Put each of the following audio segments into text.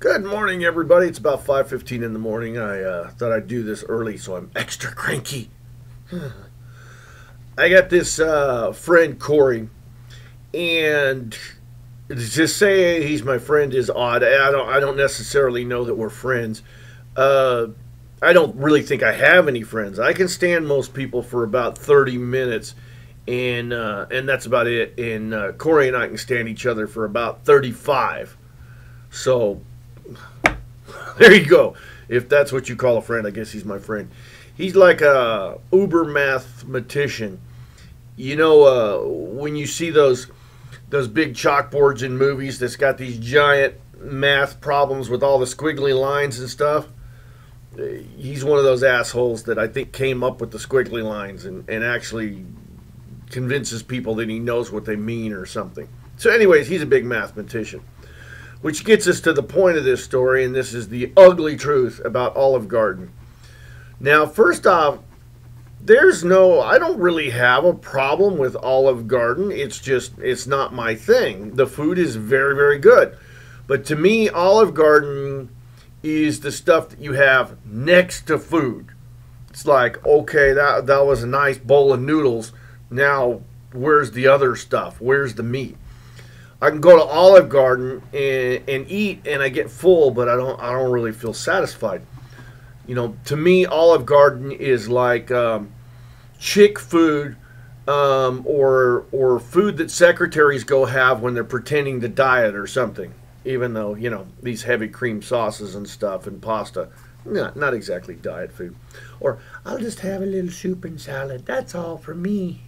Good morning, everybody. It's about 5:15 in the morning. I thought I'd do this early, so I'm extra cranky. I got this friend Corey, and to say he's my friend is odd. I don't necessarily know that we're friends. Uh, I don't really think I have any friends. I can stand most people for about 30 minutes, and that's about it. And Corey and I can stand each other for about 35. So there you go. If that's what you call a friend, I guess he's my friend. He's like a uber mathematician. When you see those big chalkboards in movies that's got these giant math problems with all the squiggly lines and stuff. He's one of those assholes that I think came up with the squiggly lines and actually convinces people that he knows what they mean or something. So anyways, he's a big mathematician. Which gets us to the point of this story, and this is the ugly truth about Olive Garden. Now, first off, I don't really have a problem with Olive Garden. It's not my thing. The food is very, very good. But to me, Olive Garden is the stuff that you have next to food. It's like, okay, that was a nice bowl of noodles. Now, where's the other stuff? Where's the meat? I can go to Olive Garden and eat, and I get full, but I don't really feel satisfied. To me, Olive Garden is like chick food, or food that secretaries go have when they're pretending to diet or something. Even though these heavy cream sauces and stuff and pasta, not exactly diet food. Or I'll just have a little soup and salad. That's all for me.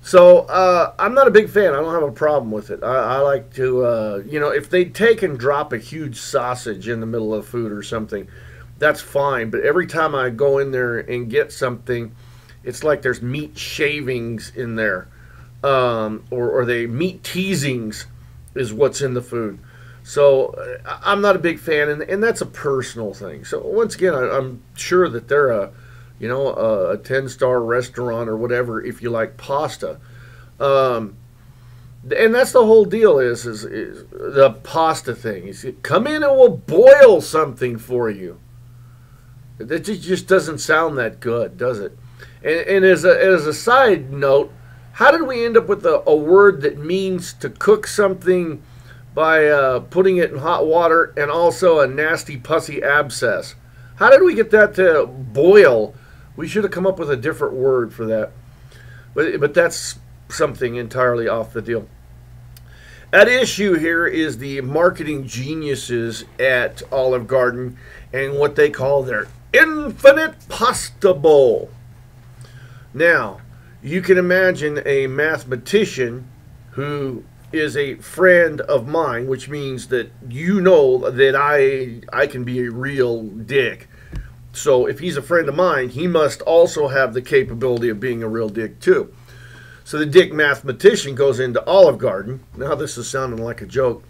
So I'm not a big fan. I don't have a problem with it. I like to, if they take and drop a huge sausage in the middle of food or something, that's fine. But every time I go in there and get something, it's like there's meat shavings in there, or they meat teasings is what's in the food. So I'm not a big fan, and that's a personal thing. So once again, I'm sure that they're a 10-star restaurant or whatever if you like pasta. And that's the whole deal is the pasta thing. Is come in and we'll boil something for you. That just doesn't sound that good, does it? And as a side note, how did we end up with a word that means to cook something by putting it in hot water and also a nasty pussy abscess? How did we get that to boil? We should have come up with a different word for that. But that's something entirely off the deal. At issue here is the marketing geniuses at Olive Garden and what they call their infinite pasta bowl. Now, you can imagine a mathematician who is a friend of mine, which means that that I can be a real dick. So if he's a friend of mine, he must also have the capability of being a real dick too. So the dick mathematician goes into Olive Garden. Now this is sounding like a joke.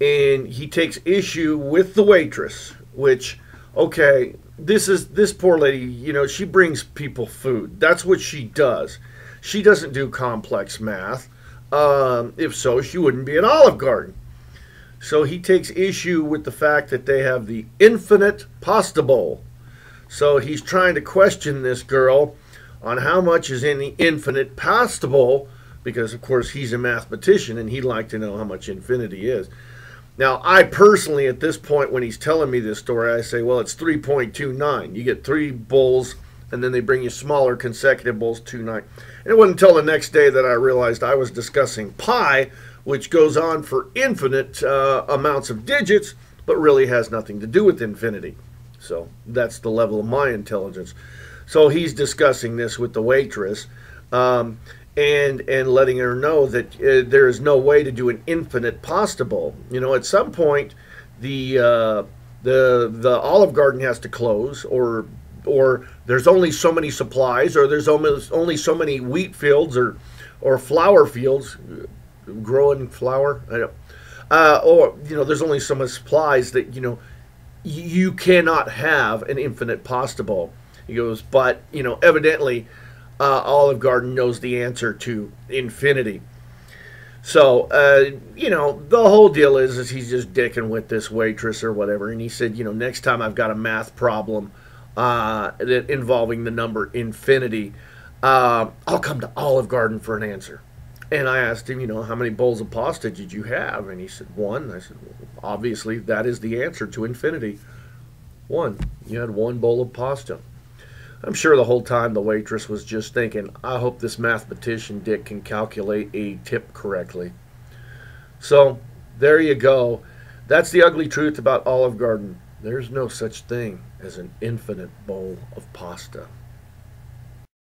And he takes issue with the waitress, which, okay, this poor lady, she brings people food. That's what she does. She doesn't do complex math. If so, she wouldn't be at Olive Garden. So he takes issue with the fact that they have the infinite pasta bowl. So he's trying to question this girl on how much is in the infinite pasta bowl, because of course he's a mathematician and he'd like to know how much infinity is. Now, I personally, at this point, when he's telling me this story, I say, well, it's 3.29. You get 3 bowls, and then they bring you smaller consecutive bowls, 2.9. And it wasn't until the next day that I realized I was discussing pi, which goes on for infinite amounts of digits, but really has nothing to do with infinity. So that's the level of my intelligence. So he's discussing this with the waitress, and letting her know that there is no way to do an infinite pasta bowl. At some point, the Olive Garden has to close, or there's only so many supplies, or there's only so many wheat fields or flour fields growing flour. I don't. Or there's only so much supplies that you cannot have an infinite pasta bowl. He goes, but evidently Olive Garden knows the answer to infinity. So, the whole deal is he's just dicking with this waitress or whatever. And he said, next time I've got a math problem involving the number infinity, I'll come to Olive Garden for an answer. And I asked him, how many bowls of pasta did you have? And he said, one. I said, well, obviously, that is the answer to infinity. One. You had one bowl of pasta. I'm sure the whole time the waitress was just thinking, I hope this mathematician Dick can calculate a tip correctly. So, there you go. That's the ugly truth about Olive Garden. There's no such thing as an infinite bowl of pasta.